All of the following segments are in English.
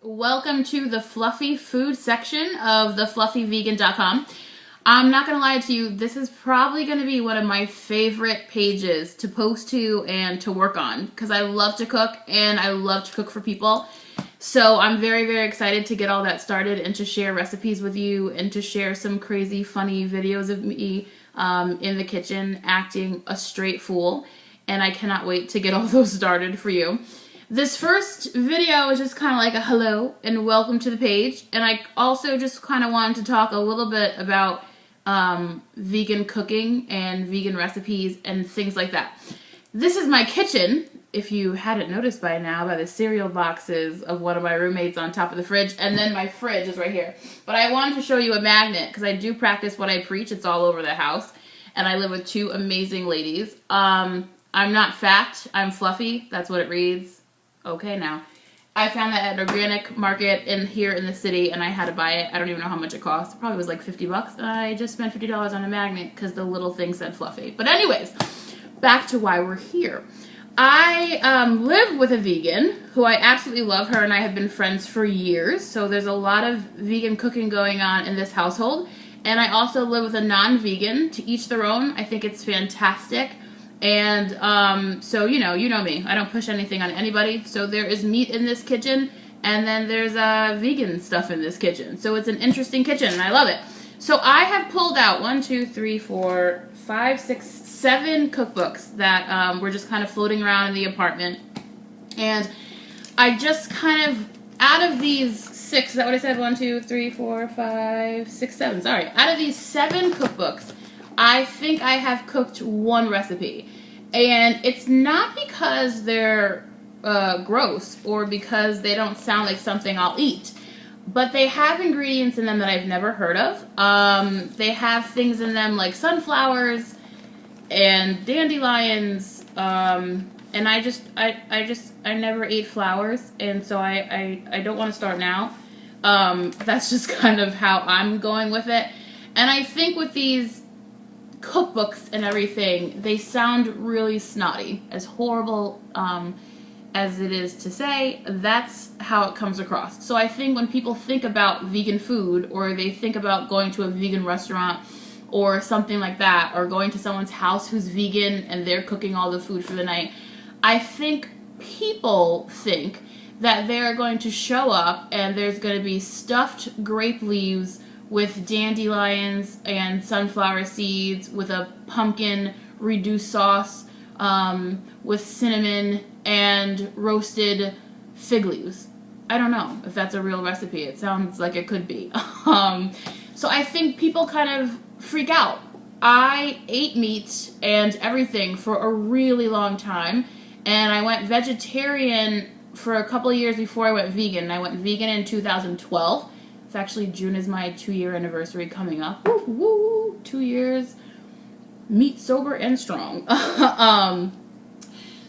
Welcome to the fluffy food section of thefluffyvegan.com. I'm not going to lie to you, this is probably going to be one of my favorite pages to post to and to work on because I love to cook and I love to cook for people. So I'm very, very excited to get all that started and to share recipes with you and to share some crazy, funny videos of me in the kitchen acting a straight fool. And I cannot wait to get all those started for you. This first video is just kind of like a hello and welcome to the page. And I also just kind of wanted to talk a little bit about vegan cooking and vegan recipes and things like that. This is my kitchen, if you hadn't noticed by now, by the cereal boxes of one of my roommates on top of the fridge, and then my fridge is right here. But I wanted to show you a magnet because I do practice what I preach. It's all over the house, and I live with two amazing ladies. I'm not fat, I'm fluffy. That's what it reads. Okay, now. I found that at an organic market here in the city, and I had to buy it. I don't even know how much it cost. It probably was like 50 bucks. I just spent $50 on a magnet because the little thing said fluffy. But anyways, back to why we're here. I live with a vegan who I absolutely love. Her and I have been friends for years, so there's a lot of vegan cooking going on in this household. And I also live with a non-vegan. To each their own. I think it's fantastic. And so, you know me. I don't push anything on anybody. So there is meat in this kitchen, and then there's vegan stuff in this kitchen. So it's an interesting kitchen, and I love it. So I have pulled out 7 cookbooks that were just kind of floating around in the apartment. And I just kind of, out of these 6, is that what I said? 7. Sorry. Out of these 7 cookbooks, I think I have cooked one recipe. And it's not because they're gross or because they don't sound like something I'll eat. But they have ingredients in them that I've never heard of. They have things in them like sunflowers and dandelions. And I never ate flowers. And so I don't want to start now. That's just kind of how I'm going with it. And I think with these cookbooks and everything, they sound really snotty. As horrible as it is to say, that's how it comes across. So I think when people think about vegan food, or they think about going to a vegan restaurant or something like that, or going to someone's house who's vegan and they're cooking all the food for the night, I think people think that they're going to show up and there's going to be stuffed grape leaves with dandelions and sunflower seeds, with a pumpkin reduced sauce, with cinnamon and roasted fig leaves. I don't know if that's a real recipe. It sounds like it could be. So I think people kind of freak out. I ate meat and everything for a really long time, and I went vegetarian for a couple of years before I went vegan. I went vegan in 2012. It's actually June is my 2-year anniversary coming up. Woo, woo, 2 years. Meat, sober, and strong.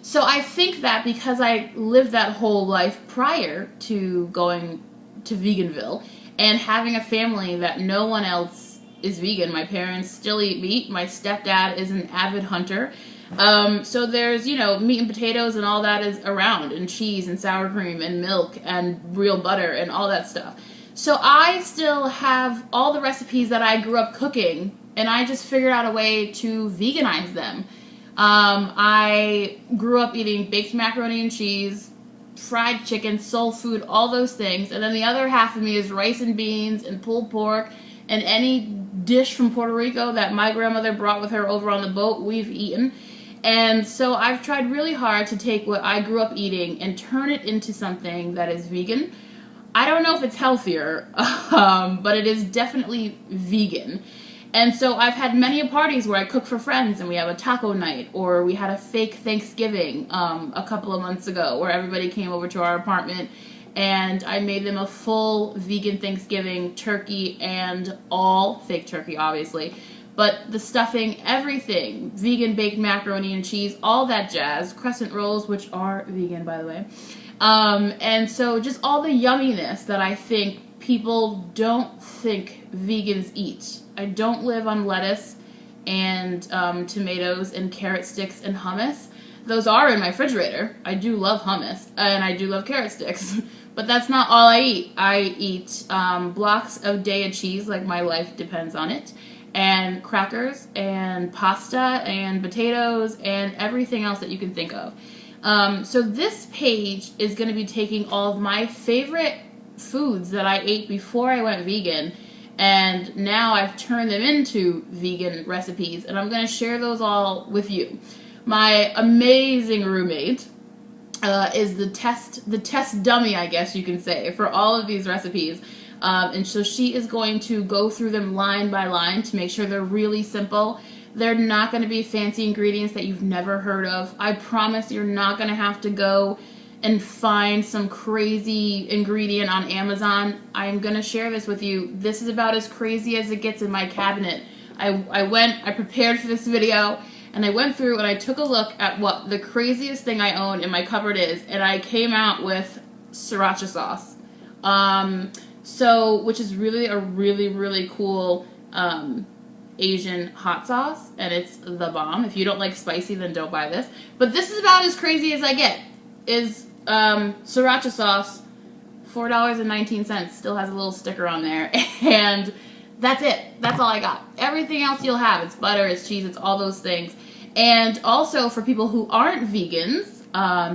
So I think that because I lived that whole life prior to going to Veganville and having a family that no one else is vegan. My parents still eat meat. My stepdad is an avid hunter. So there's, meat and potatoes and all that is around, and cheese and sour cream and milk and real butter and all that stuff. So I still have all the recipes that I grew up cooking, and I just figured out a way to veganize them. I grew up eating baked macaroni and cheese, fried chicken, soul food, all those things. And then the other half of me is rice and beans and pulled pork and any dish from Puerto Rico that my grandmother brought with her over on the boat, we've eaten. And so I've tried really hard to take what I grew up eating and turn it into something that is vegan. I don't know if it's healthier, but it is definitely vegan. And so I've had many parties where I cook for friends and we have a taco night, or we had a fake Thanksgiving a couple of months ago where everybody came over to our apartment and I made them a full vegan Thanksgiving, turkey and all fake turkey, obviously. But the stuffing, everything, vegan baked macaroni and cheese, all that jazz, crescent rolls, which are vegan, by the way. And so just all the yumminess that I think people don't think vegans eat. I don't live on lettuce and tomatoes and carrot sticks and hummus. Those are in my refrigerator. I do love hummus and I do love carrot sticks. But that's not all I eat. I eat blocks of Daiya cheese, like my life depends on it, and crackers, and pasta, and potatoes, and everything else that you can think of. So this page is going to be taking all of my favorite foods that I ate before I went vegan, and now I've turned them into vegan recipes, and I'm going to share those all with you. My amazing roommate is the test dummy, I guess you can say, for all of these recipes. And so she is going to go through them line by line to make sure they're really simple. They're not going to be fancy ingredients that you've never heard of. I promise you're not going to have to go and find some crazy ingredient on Amazon. I'm going to share this with you. This is about as crazy as it gets in my cabinet. I prepared for this video, and I went through and I took a look at what the craziest thing I own in my cupboard is, and I came out with sriracha sauce. Which is really a really cool Asian hot sauce, and it's the bomb. If you don't like spicy, then don't buy this. But this is about as crazy as I get. Is sriracha sauce, $4.19. Still has a little sticker on there, and that's it. That's all I got. Everything else you'll have. It's butter, it's cheese, it's all those things. And also for people who aren't vegans,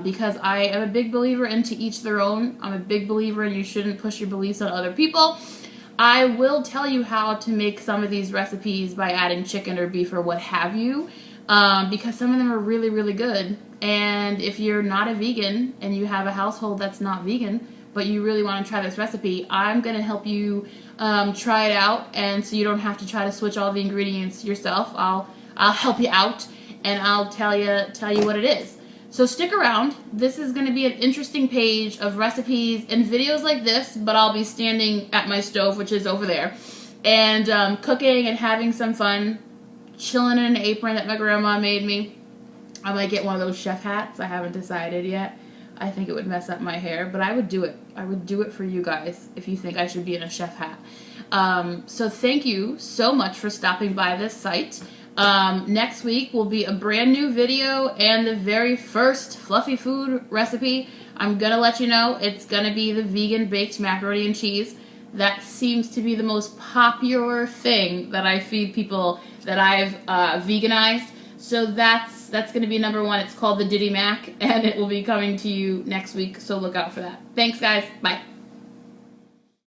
because I am a big believer in to each their own. I'm a big believer in you shouldn't push your beliefs on other people. I will tell you how to make some of these recipes by adding chicken or beef or what have you, because some of them are really good. And if you're not a vegan and you have a household that's not vegan, but you really want to try this recipe, I'm going to help you try it out, and so you don't have to try to switch all the ingredients yourself. I'll help you out, and I'll tell you what it is. So stick around. This is going to be an interesting page of recipes and videos like this, but I'll be standing at my stove, which is over there, and cooking and having some fun, chilling in an apron that my grandma made me. I might get one of those chef hats. I haven't decided yet. I think it would mess up my hair, but I would do it. I would do it for you guys if you think I should be in a chef hat. So thank you so much for stopping by this site. Next week will be a brand new video and the very first fluffy food recipe. I'm going to let you know it's going to be the vegan baked macaroni and cheese. That seems to be the most popular thing that I feed people that I've veganized. So that's going to be number one. It's called the Diddy Mac, and it will be coming to you next week, so look out for that. Thanks, guys. Bye.